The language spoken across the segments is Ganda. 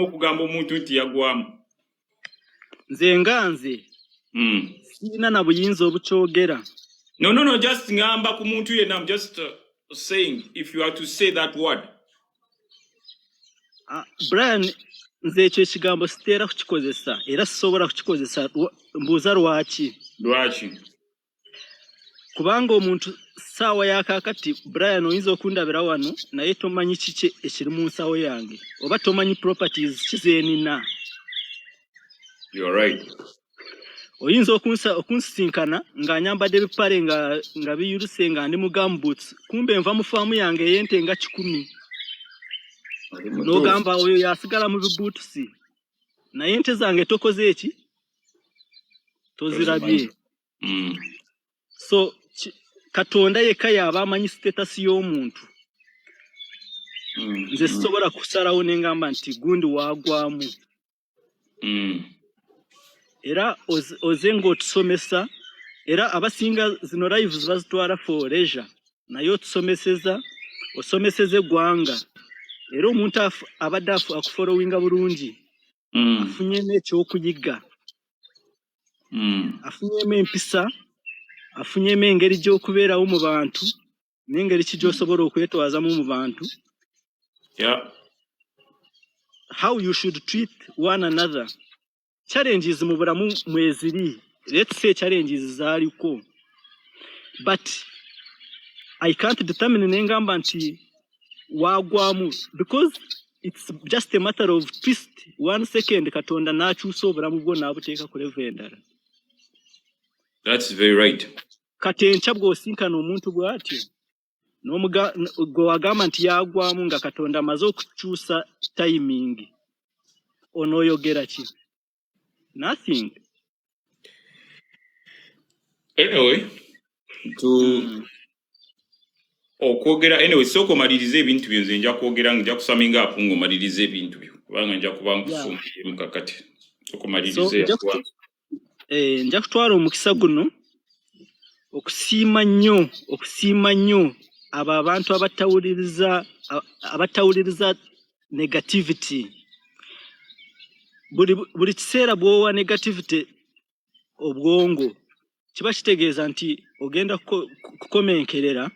okugamba omuntu nti yagwamu. Nze nganze sina na buyinza obukyogera. No, just ngamba ku muntu yenna. I'm just saying, if you are to say that word. Bryan, nze ekyo ekigambo siteera kukikozesa era sisobola kukikozesa. Mbuuza lwaki? Kubanga omuntu saawa yakakati Bryan oyinza okundabira wano naye tomanyi kiki ekiri mu nsawo yange oba tomanyi properties kizeenina. You are right. Oyinza okunsinkana ng'anyambadde ebipale nga biyuluse nga ndi mu gumboots kumbe nva mu faamu yange ey'ente nga 10. N'ogamba oyo yasigala mu bibuutusi naye ente zange tokoze eki tozirabye. So Katonda yekka yaba amanyi status y'omuntu. Nze sisobola kusalawo ne ngamba nti gundi wagwamu. Era oze ng'otusomesa era abasinga zino lives bazitwala for leisure naye osomeseze eggwanga era omuntu abadde akufollowinga bulungi afunyemu ekyokuyiga, afunyemu empisa, afunyemu engeri gy'okubeerawo mu bantu n'engeri ki gy'osobola okwetwazamu mu bantu. How you should treat one another. Challenges mu bulamu mweziri. Let's say challenges zaaliko. But I can't determine n'engamba nti wagwamu because it's just a matter of twist 1 second Katonda n'akyusa obulamu bwo n'abuteeka ku level endala. That's very right. Kati enkya bw'osinkana omuntu bw'atyo gwe wagamba nti yagwamu nga Katonda amaze okukyusa timing onooyogera ki? Nothing. Anyway, okwogera sooka omalirize ebintu byo. Nze nja kwogera nja kusaminga apo ng'omalirize ebintu byo kubanga nja kuba nkufumbire mu kakati. Sooka omalirize nja kutwala omukisa guno okusiima nnyo abo abantu abatawuliriza negativity. Buli kiseera bw'owa negativity obwongo kiba kitegeeza nti ogenda kukomenkerera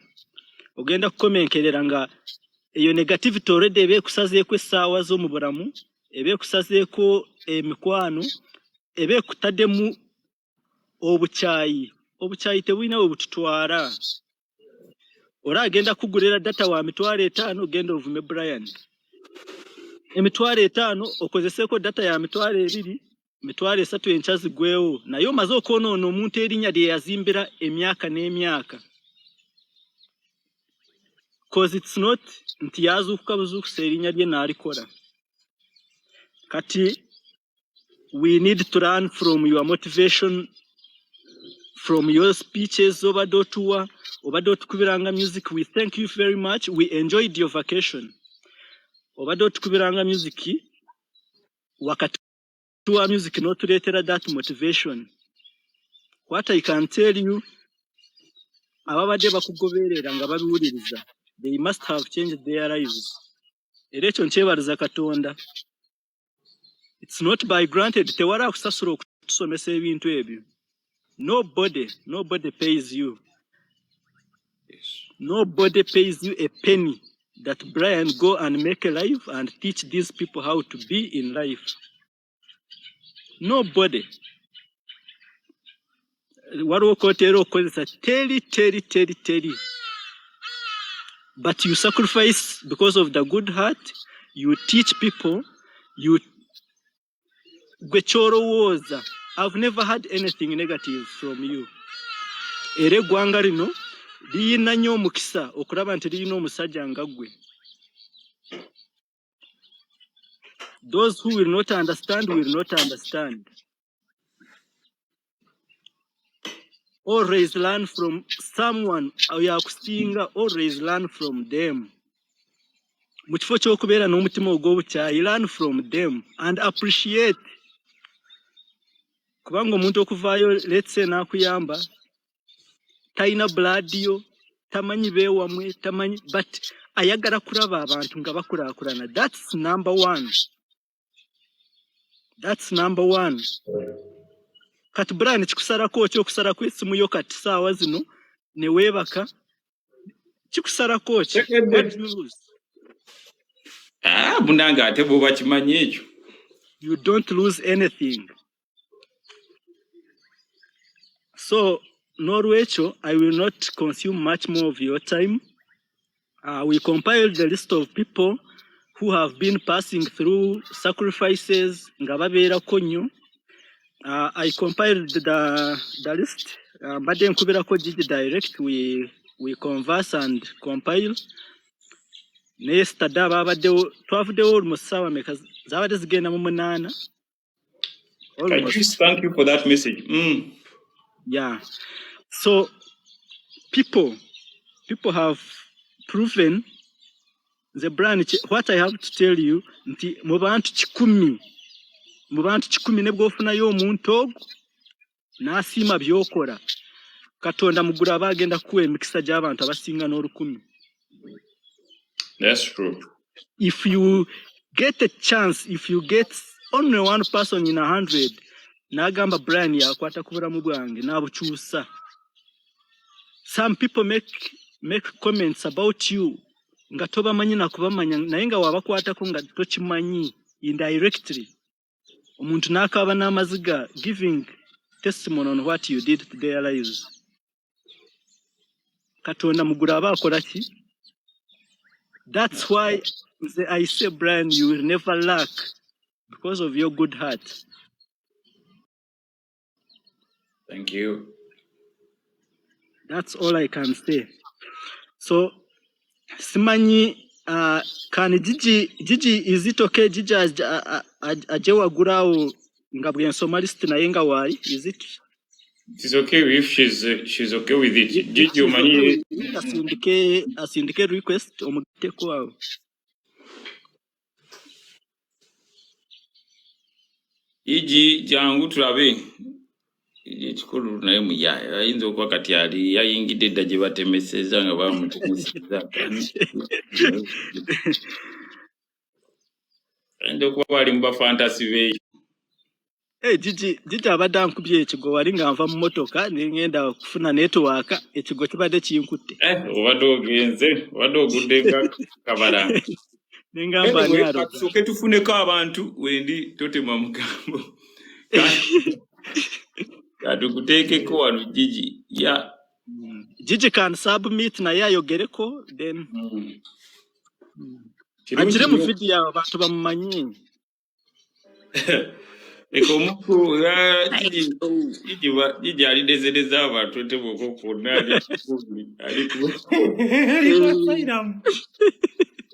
nga eyo negativity already eba ekusazeeko essaawa z'omu bulamu, eba ekusazeeko emikwano, eba ekutaddemu obukyayi. Obukyayi tebulina we bututwala. Ora agenda kugulira data wa 5,000 ogenda ovume Bryan. 5,000 okozeseeko data ya 2,000, 3,000 enkya zigwewo naye omaze okwonoona omuntu erinnya lye yazimbira emyaka n'emyaka. Because it's not nti yazuukuka buzuukusa erinnya lye n'alikola. Kati we need to learn from your motivation, from your speeches obadde otuwa, obadde otukubiranga music. We thank you very much. We enjoyed your vacation. Obadde otukubiranga music wakati tuwa music n'otuleetera that motivation. What I can tell you, ababadde bakugoberera nga babiwuliriza, they must have changed their lives. Era ekyo nkyebaliza Katonda. It's not by granted. Tewala akusasula okutusomesa ebintu ebyo. Nobody pays you. Nobody pays you a penny that Bryan go and make a life and teach these people how to be in life. Nobody. Waliwo kotera okozesa teri. But you sacrifice because of the good heart. You teach people. Gwechorowoza. I've never had anything negative from you. Ere gwanga lino liyina nnyo omukisa okulaba nti liyina omusajja nga ggwe. Those who will not understand will not understand. Always learn from someone yakusinga. Always learn from them. Mu kifo ky'okubeera n'omutima ogw'obukyayi, learn from them and appreciate. Kubanga omuntu okuvaayo let's say n'akuyamba talina blood yo, tamanyi beewamwe, tamanyi, but ayagala kulaba abantu nga bakulaakulana. That's number one. That's number one. Kati Bryan chikusarako kyokusarako esimu yo kati saawa zino ne weebaka chikusarako ki? What do you lose? Munanga ate bwoba kimanyi ekyo. You don't lose anything. So Norwecho, I will not consume much more of your time. We compiled the list of people who have been passing through sacrifices. I compiled the list. Badden kubirako Gigi direct. We converse and compile. Yesterday babaddewo twavudewo almost sawa meka zabadde zigenda mu 8. Thank you for that message. Yeah. So people have proven the branch. What I have to tell you, nti mu bantu 10 nebwo ofunayo omuntu ogwo n'asiima by'okola Katonda mugura bagenda kuwa emikisa gy'abantu abasinga n'olukumi. That's true. If you get a chance, if you get only one person in 100, nagamba Bryan yakwata ku bulamu bwange n'abukyusa. Some people make comments about you nga tobamanyi na kubamanya naye nga wabakwatako nga tokimanyi indirectly. Omuntu n'akaaba n'amaziga giving testimony on what you did to their lives. Katonda mugura abakola ki? That's why I say, Bryan, you will never lack because of your good heart. Thank you. That's all I can say. So, Simanyi, can Gigi, is it okay? Gigi, ajewa gurao ngabwe Somalist na yenga wai, is it? It's okay if she's okay with it. Gigi, umani. Asindike request omugite kwao. Iji jangu tulabe. Ekikulu naye muyaya ayinza okuba kati ali yayingidde edda gye batemeseza nga bamutemeseza ayinza okuba bali mu bafantasy be. Gigi abadde ankubye ekigo wali nga nva mu motoka ngenda kufuna network ekigo kibadde kinkutte. Obadde ogenze obadde ogudde nga kabalanga nengamba nyaro tusooke tufuneko abantu wendi totema mugambo Katukuteekeko wano Gigi. Yeah. Gigi can submit na yayogereko then. Ajire mu video abantu bamumanyi. Ekomuku Gigi ali dezedeza abantu teboko kona ali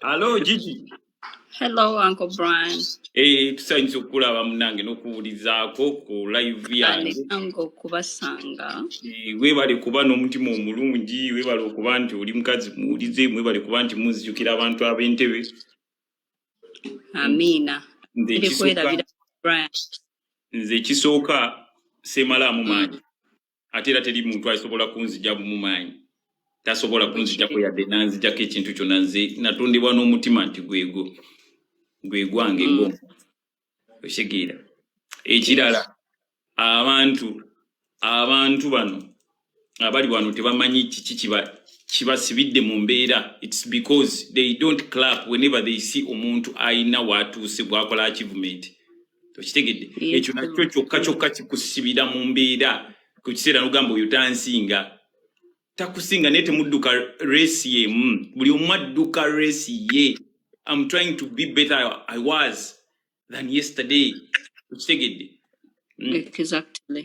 Hello Gigi. Hello Uncle Bryan. Tusanyusa okulaba munange n'okubulizaako ku live yange. Uncle kubasanga. Weebale kuba n'omutima omulungi, weebale okuba nti oli mukazi muwulize, weebale kuba nti muzijukira abantu ab'entebe. Amina. Nze ekisooka seemalaamu maanyi. Ate era teri muntu asobola kunzija mu maanyi. Tasobola kunzijjako yadde nanzijjako ekintu kyonna nze natondebwa n'omutima nti gwego. Gwegwange ngo oshigira ekirala abantu bano abali wano tebamanyi kibasibidde mu mbeera. It's because they don't clap whenever they see omuntu ayina watuuse bwakola achievement. Tokitegedde ekyo nakyo kyokka kikusibira mu mbeera ku kiseera n'ogamba oyo tansinga takusinga naye temudduka race ye buli omu adduka race ye. I'm trying to be better I was than yesterday. Exactly.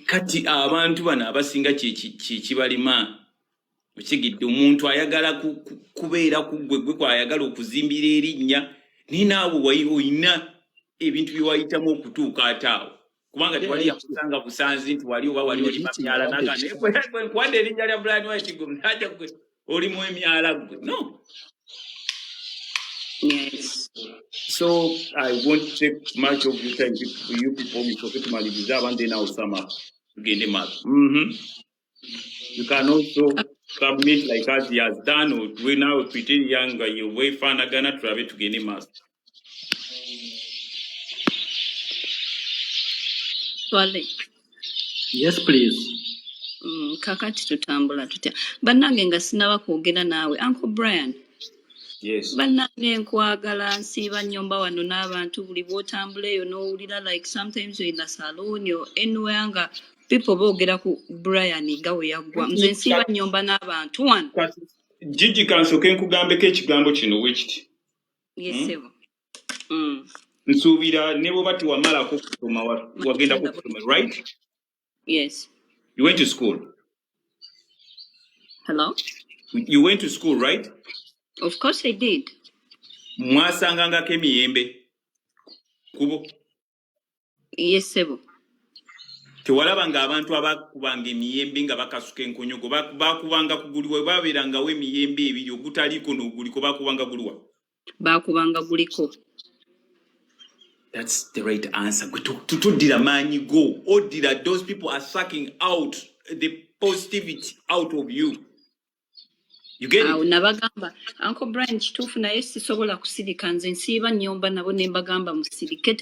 Kati abantu bana abasinga kibalima. Ukigidde omuntu ayagala kubeera kugwegwe kwa ayagala okuzimbira erinnya ni naawe oyina ebintu byewayitamu okutuuka ataawo. Kubanga twali yakusanga busanzi nti wali oba wali oli myala nagane kwande erinnya lya Bryan White naja gwe oli mu emyala gwe. No. Yes. So I won't take much of your time for you people. We talk to Malibizab and then I'll sum up to gain the mark. You can also submit like as he has done, or we now pretend younger, you way fun again to have it to gain the mark. Swale. Yes, please. Kakati tutambula tutya. Bannange nga sinaba kwogera naawe. Uncle Bryan. Yes. Bannange nkwagala nsiiba nnyomba wano n'abantu buli bw'otambula eyo n'owulira like sometimes you're in a salon or anywhere nga people boogera ku Bryan nga we yaggwa. Nze nsiiba nnyomba n'abantu wano. Gigi kansoke nkugambeko ekigambo kino wekiti. Yes, sebo. Nsuubira ne bwe bati wamalako kusoma wagenda kusoma, right? Yes. You went to school. Hello? You went to school, right? Of course I did. Mwasangangako emiyembe kubo? Yes, sebo. Tewalaba ng'abantu abakubanga emiyembe nga bakasuka enkonyogo bakubanga kuguliwa babeerangawo emiyembe ebiri ogutaliko n'oguliko bakubanga guliwa? Bakubanga guliko. That's the right answer. Tutuddira maanyi go. Oddira, those people are sucking out the positivity out of you. You get it? Nabagamba Uncle Bryan kituufu naye sisobola kusirika nze nsiiba nnyomba nabo ne mbagamba musirike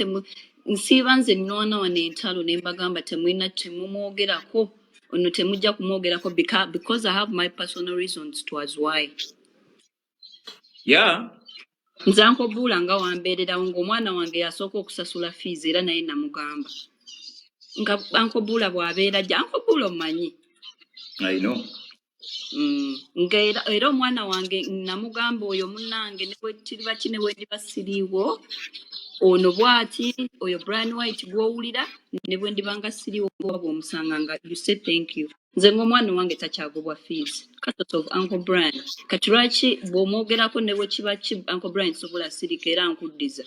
nsiiba nze nnwana wano entalo ne mbagamba temumwogerako ono temujja kumwogerako because I have my personal reasons towards why. Yeah. Nze Uncle Bula nga wambeererawo ng'omwana wange yasooka okusasula fees era naye namugamba nga Uncle Bula bw'abeera gye Uncle Bula omanyi. I know. Era omwana wange namugamba oyo munnange ne bwe kiriba kine bwe ndiba siriiwo ono bw'ati oyo Bryan White gw'owulira ne bwe ndiba nga siriiwo bw'omusanga nga you say thank you. Nze ng'omwana wange takyagobwa fees because of Uncle Bryan. Kati lwaki bw'omwogerako ne bwe kiba Uncle Bryan sobola sirika era nkuddiza.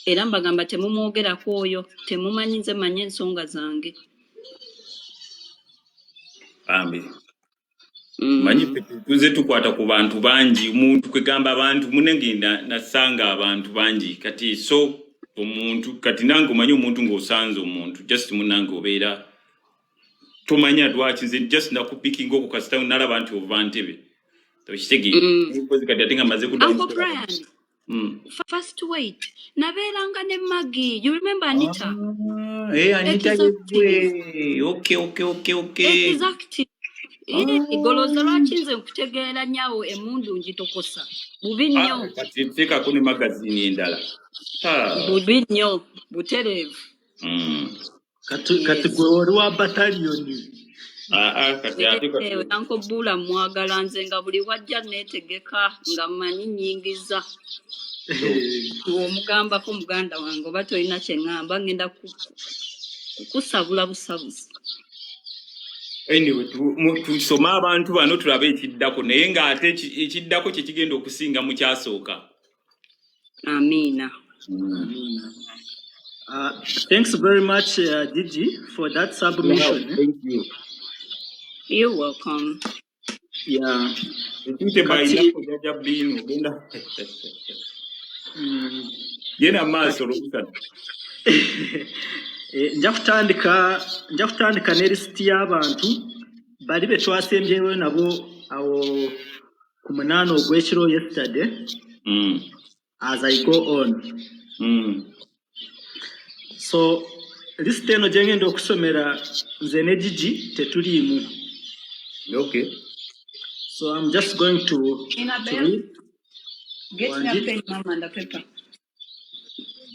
Era mbagamba temumwogerako oyo temumanyi nze manye ensonga zange. Ambi. Manyi tuze tukwata ku bantu bangi omuntu kwegamba abantu munengenda nasanga abantu bangi kati so omuntu kati nange manyi omuntu ng'osanze omuntu just munange obeera tomanya lwakize just nakupicking oku kasita nalaba nti ova ntebe tokitege kati ate nga maze Uncle Bryan. First wait. Nabeeranga ne Maggie. You remember Anita? Anita yegwe. Okay. Exactly. Igoloza lwaki nze nkutegeera nnyawo emmundu ngitokosa. Bubi nnyo. Kati teekako ne magazine endala. Bubi nnyo. Butereevu. Kati gwe oli wa battalioni. Kati ate Uncle Bula mwagala nze nga buli wajja neetegeka nga mmanyi nnyingiza. Omugambako muganda wange oba tolina kye ŋŋamba ngenda kusabula busabuzi. Anyway, tusoma abantu bano tulabe ekiddako naye ng'ate ekiddako kye kigenda okusinga mu kyasooka. Amina. Thanks very much, Gigi, for that submission. Wow, thank you. You're welcome. Yeah. Yena maaso lukana. Nja kutandika ne list y'abantu bali be twasembyeyo nabo awo ku munaana ogw'ekiro yesterday as I go on. So list eno gye ngenda okusomera nze ne Gigi tetuliimu. Okay. So I'm just going to read. Get me a pen, Mama, and a paper.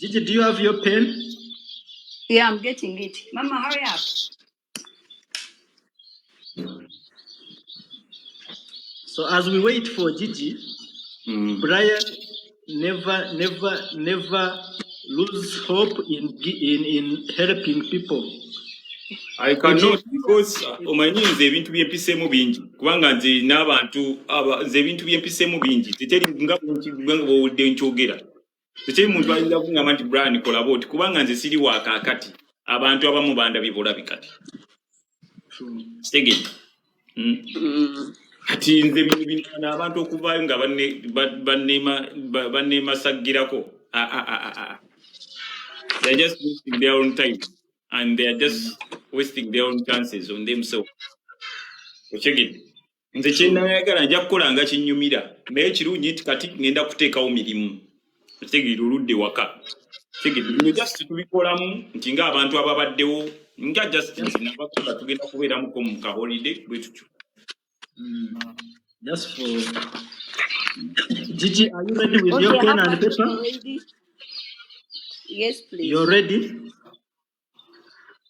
Gigi, do you have your pen? Yeah, I'm getting it. Mama, hurry up. So as we wait for Gigi, Bryan never lose hope in helping people. I cannot because omanyi nze ebintu byempisemu bingi kubanga nze n'abantu nze ebintu byempisemu bingi teteri nga bw'owulidde nkyogera teteri muntu ayinza kungamba nti Bryan kola bwoti kubanga nze siri wakaakati abantu abamu bandabye bulabikati kitegedde kati nze bino abantu okuvaayo nga banneemasaggirako they're just wasting their own time and they are just wasting their own chances on themselves. Ochegedde nze kyenayagala nja kukola nga kinnyumira naye kirungi nti kati ngenda kuteekawo mirimu otegedde oludde waka Tegedde just tubikolamu nti nga abantu ababaddewo nga Justin nabakunda tugenda kubeeramu ko mu holiday bwe tutyo. Just for Gigi, are you ready with your pen and paper? Ready? Yes, please. You're ready?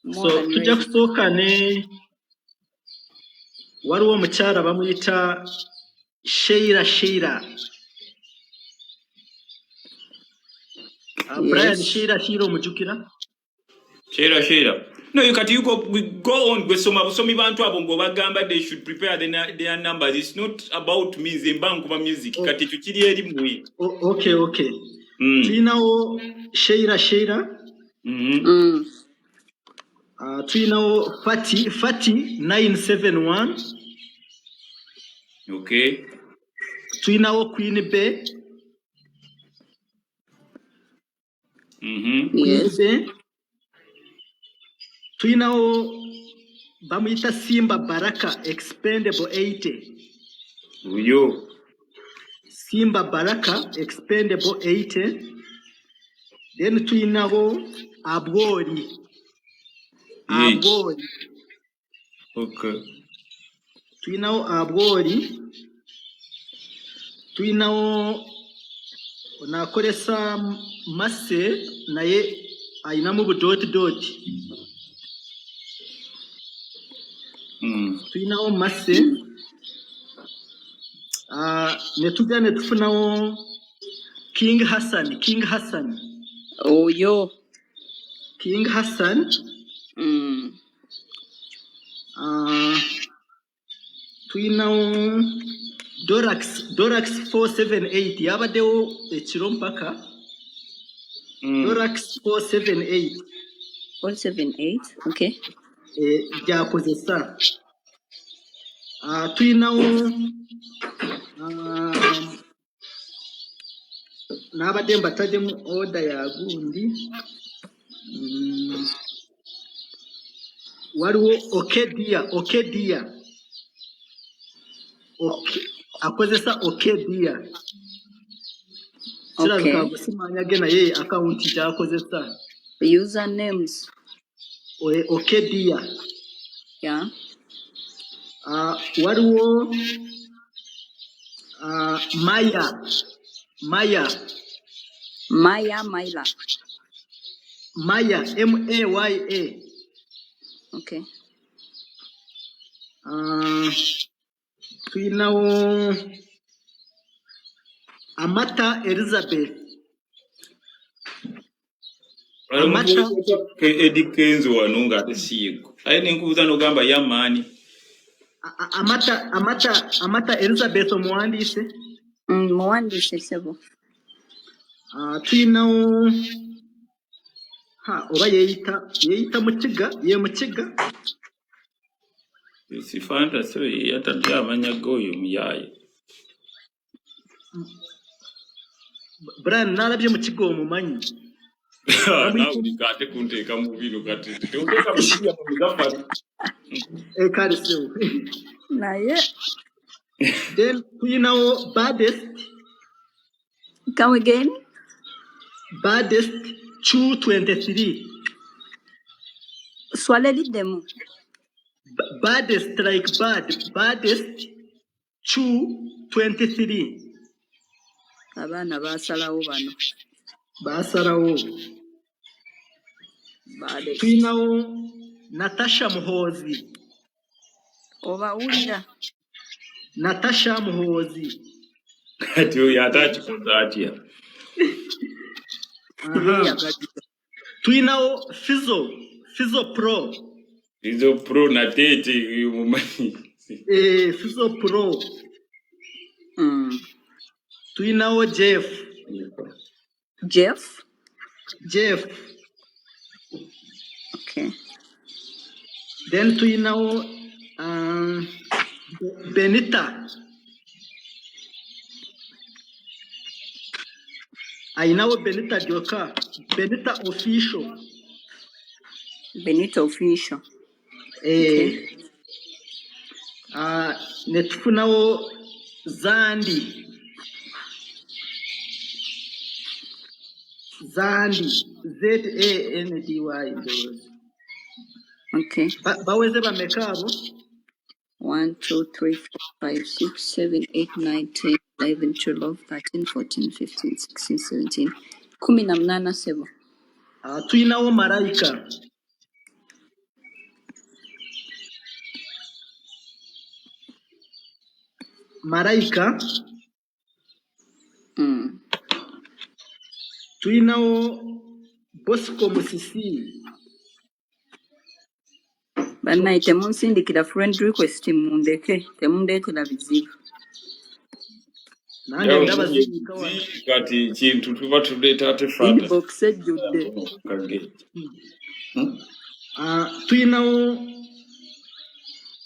More So than tujja ready. kusooka ne waliwo omukyala bamuyita Sheila. Bryan, Sheila omujjukira? Sheila. No, you go on gwesoma busomi bantu abo ng'obagamba they should prepare their numbers. It's not about me zemba nkuba music kati tukiri eri mwe. Okay. Tuyinawo Sheila. Tuyinawo Fati 971. Okay. Tuyinawo Queen Bay. Yes. Tuyinawo bamuyita Simba Baraka expendable 80. Uyo. Simba Baraka expendable 80. Then tuyinawo Abwori. Okay. Tuyinawo Abwori. Tuyinawo onakolesa Mase naye ayinamu budoti. Tuyinawo Mase. Netujja ne tufunawo King Hassan. Oh, yo. King Hassan. Tuyinawo Dorax 478 yabaddewo ekiro mpaka. Dorax 478. 478, okay. Gyakozesa. Tuyinawo n'abadde mbataddemu order ya gundi. Waliwo Okedia. Akozesa Okedia. Kirabika gusimanya gena ye account gyakozesa. Usernames. Okedia. Yeah. Waliwo Maya. Maya, Maya, Maya. Okay. Tuyinawo Amata Elizabeth. Amata Edikenzo wano nga tesiiko. Aye nenkubuuza n'ogamba yamaani. Amata Elizabeth omuwandiise. Muwandiise sebo. Tuyinawo oba yeeyita Mukiga. Si fantasy yatadde amanya g'oyo muyaaye. Bryan nalabye Mukiga omumanyi. Naawe likate kunteeka mu bino kati teoteeka Mukiga mu Muzafari. Kale sewo. Naye. Then tuyinawo Baddest. Come again? Baddest 223. Swalaliddemu. Baddest like bad. Baddest 223. Abaana baasalawo bano. Tuyinawo Natasha Muhoozi. Obawulira. Natasha Muhoozi. Kati oyo atakikoza atya. Tuyinawo Fizzo Pro. Fizzo Pro na tete mumanyi. Fizzo Pro. Tuyinawo Jeff. Okay. Then tuyinawo Benita. Ayinawo Benita Joka. Benita Official. Okay. Netufunawo Zandi Zandi, ZANDY. Okay. Baweze bamekabo? 1, 2, 3, 4, 5, 6, 7, 8, 9, 10, 11, 12, 13, 14, 15, 16, 17. 18 sebo. Tuyinawo Malayika. Malayika. Tuyinawo Bosco Musisi. Bannaye temunsindikira friend request mundeke temundeetera bizibu. Nange ndaba kati kintu tuba tuleeta ate inbox ejjudde. Tuyinawo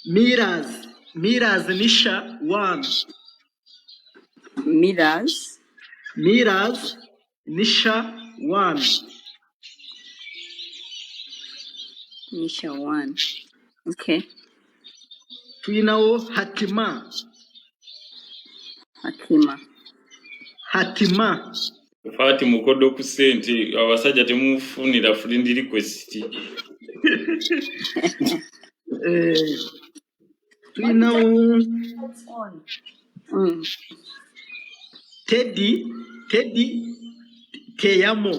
Miraz Nisha 1. Miraz Nisha 1. Nisha 1. Okay. Tuyinawo Hatima. Fati mukodo ku Sente abasajja temufunira friend request. Tuyinawo Teddy Teyamo.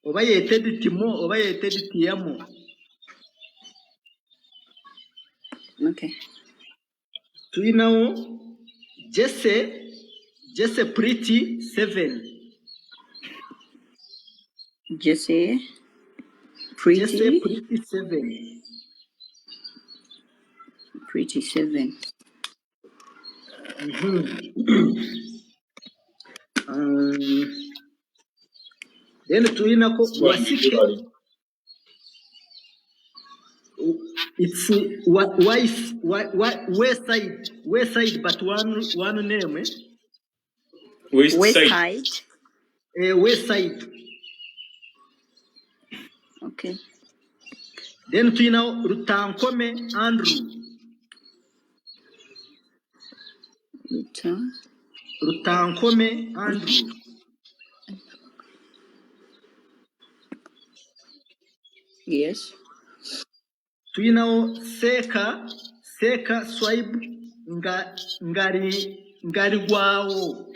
Oba ye Teddy Timo, oba ye Teddy Teyamo. Okay. Tuyinawo Jesse Pretty 7. Jesse Pretty 7. Pretty 7. Then tuyinako Wasike. It's west side, but one name. West side. West side. Okay. Then tuyinawo Rutankome Andrew. Rutankome Andrew. Yes. Tuyinawo Seka Swipe ngari gwawo.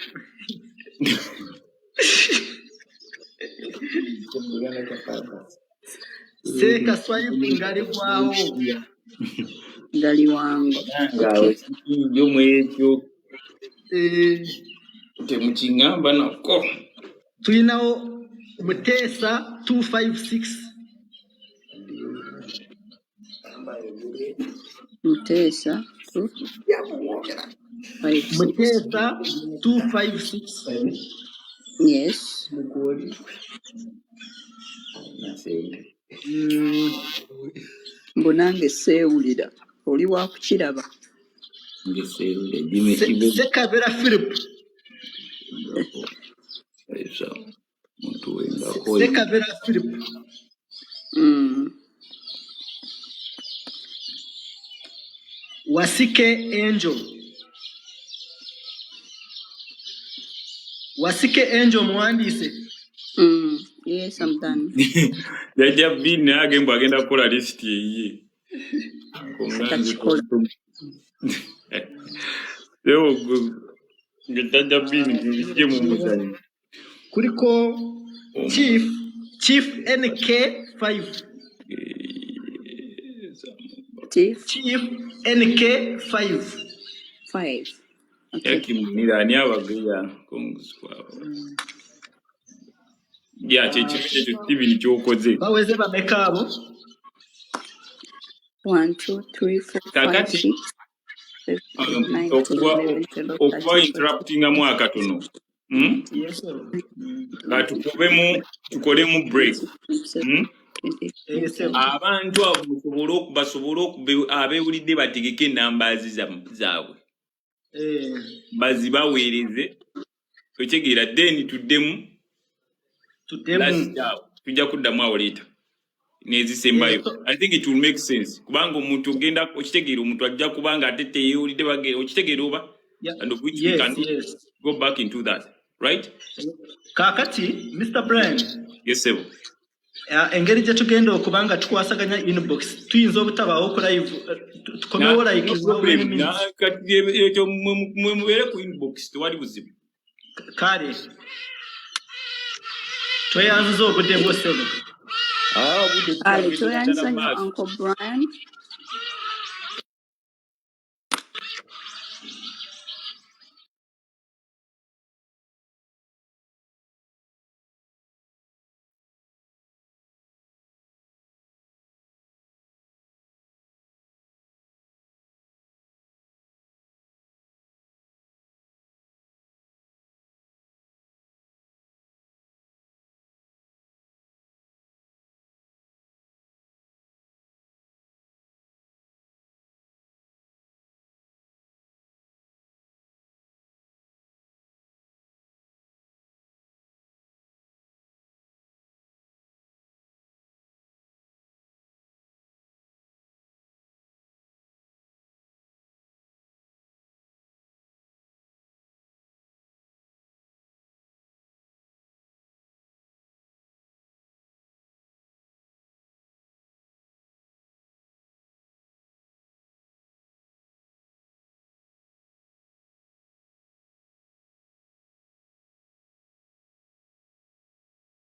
Seka Swipe ngari gwawo. Ngali wangu. Okay. Yo mwekyo. Temukingamba nako. Tuyinawo Mutesa 256. Mutesa 256. Yes. Mbonange seewulira oli wa kukiraba. Sekabera Philip. Sekabera Philip. Wasike Angel muwandiise. Yes, I'm done. Yajja bin agenda agenda kukola list ye. Yo ngejja bin ngije mu muzanyi. Kuliko Chief NK 5. Chief NK 5. Okay. Yakimunira ani abageya konguswa. Ya cheche Steven chokoze. Baweze bamekabo. 1 2 3 4 5 6 okuba interrupting mwaka tono. Yes sir. Tukolemu break. Yes sir. Abantu abo basobolo abewulidde bategeke numbers zaabwe. Bazibaweereze. Okitegera then tuddemu. Tujja kuddamu awo later. Nezisembayo. I think it will make sense. Kubanga omuntu ogenda okitegeera omuntu ajja kubanga ate teyeewulidde bagenda okitegeera oba. and of which we can go back into that, right? Kakati, Mr. Bryan. Yes, sir. Engeri gye tugenda okubanga tukwasaganya inbox tuyinza obutabawo ku live tukomewo like ekyo mubeere ku inbox tewali buzibu. Kale tweyanziza obudde bwosebo. Tweyanziza nnyo Uncle Bryan.